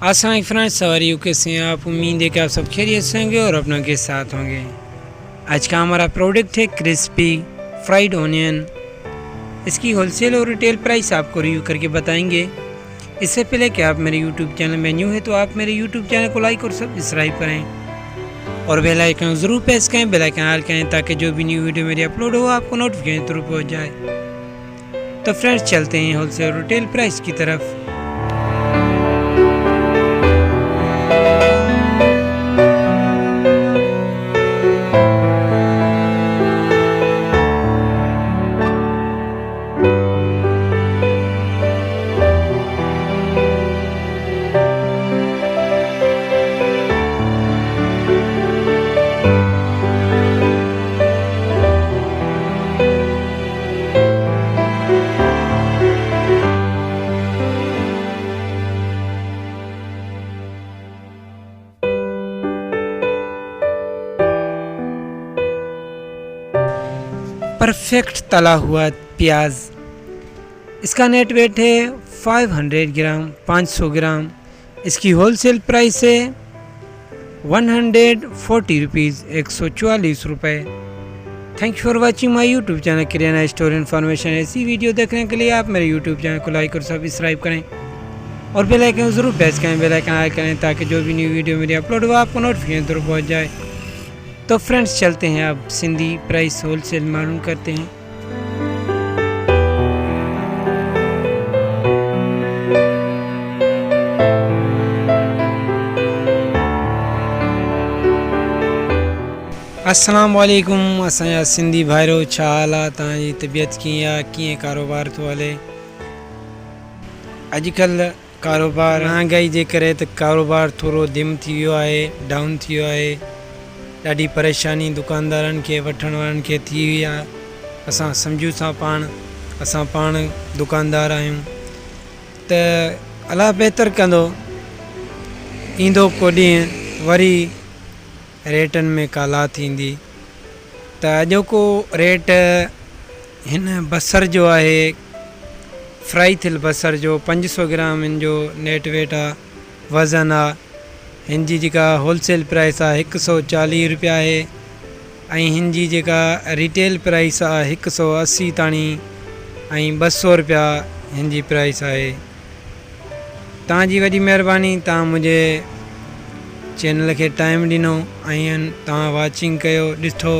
अस्सलाम फ्रेंड्स, सवारी कैसे हैं आप। उम्मीद है कि आप सब खैरियत से होंगे और अपनों के साथ होंगे। आज का हमारा प्रोडक्ट है क्रिस्पी फ्राइड ऑनियन। इसकी होलसेल और रिटेल प्राइस आपको रिव्यू करके बताएंगे। इससे पहले कि आप मेरे यूट्यूब चैनल में न्यू है तो आप मेरे यूट्यूब चैनल को लाइक और सब्सक्राइब करें और बेल आइकन ज़रूर प्रेस करें, बेल आइकन ऑल करें ताकि जो भी न्यू वीडियो मेरी अपलोड हो आपको नोटिफिकेशन थ्रू पहुँच जाए। तो फ्रेंड्स चलते हैं होलसेल और रिटेल प्राइस की तरफ। परफेक्ट तला हुआ प्याज, इसका नेट वेट है 500 ग्राम 500 ग्राम। इसकी होलसेल प्राइस है 140 रुपीज़ 144 रुपये। Thank you for watching my YouTube channel kirana store information. ऐसी वीडियो देखने के लिए आप मेरे यूट्यूब चैनल को लाइक और सब्सक्राइब करें और बेल आइकन ज़रूर प्रेस करें, बेल आइकन ऑन करें ताकि जो भी न्यू वीडियो मेरी अपलोड हो आपको नोटिफिकेशन जरूर पहुँच जाए। तो फ्रेंड्स चलते हैं अब सिंधी प्राइस होलसेल मालूम करते हैं। अस्सलाम वालेकुम। असांजा सिंधी भाइरो, छा हाल आहे तव्हांजी? तबियत कीअं आहे? कीअं कारोबार थो हले? अॼुकल्ह कारोबार महांगाई जे करे त कारोबार थोरो धिम थी वियो आहे, डाउन थी वियो आहे। ॾाढी परेशानी दुकानदारनि खे, वठण वारनि खे थी वई आहे। असां सम्झूं था असां पाण दुकानदार आहियूं त अलाह बहितर कंदो। ईंदो को ॾींहुं वरी रेटनि में काला थींदी। त अॼोको रेट हिन बसर जो आहे, फ्राई थियल बसर जो 500 ग्राम हिन जो नेट वेट आहे, वज़न आहे। हिन जी जेका होलसेल प्राइस आहे 140 रुपया आहे ऐं हिन जी जेका रिटेल प्राइस आहे 180 ताणी ऐं 200 रुपया हिन जी प्राइस आहे। तव्हांजी वॾी महिरबानी, तव्हां मुंहिंजे चैनल खे टाइम ॾिनो ऐं तव्हां वाचिंग कयो, ॾिठो।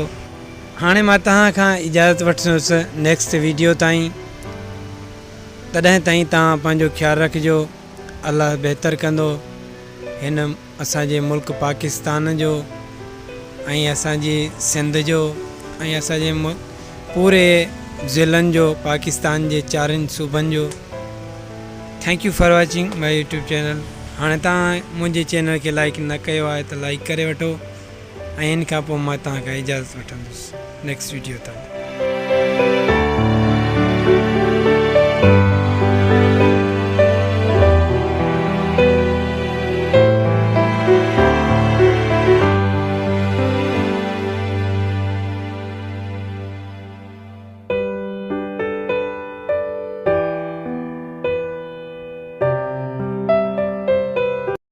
हाणे मां तव्हां खां इजाज़त वठंदुसि नेक्स्ट वीडियो ताईं। तॾहिं ताईं तव्हां पंहिंजो ख़्यालु रखिजो। अलाह बहितर कंदो हिन असांजे मुल्क पाकिस्तान जो ऐं असांजी सिंध जो ऐं असांजे पूरे ज़िलनि जो, पाकिस्तान जे 4 सूबनि जो। Thank you for watching my YouTube channel. हाणे तव्हां मुंहिंजे चैनल खे लाइक न कयो आहे त लाइक करे वठो ऐं इन खां पोइ मां तव्हां खां इजाज़त वठंदुसि नेक्स्ट वीडियो ताईं।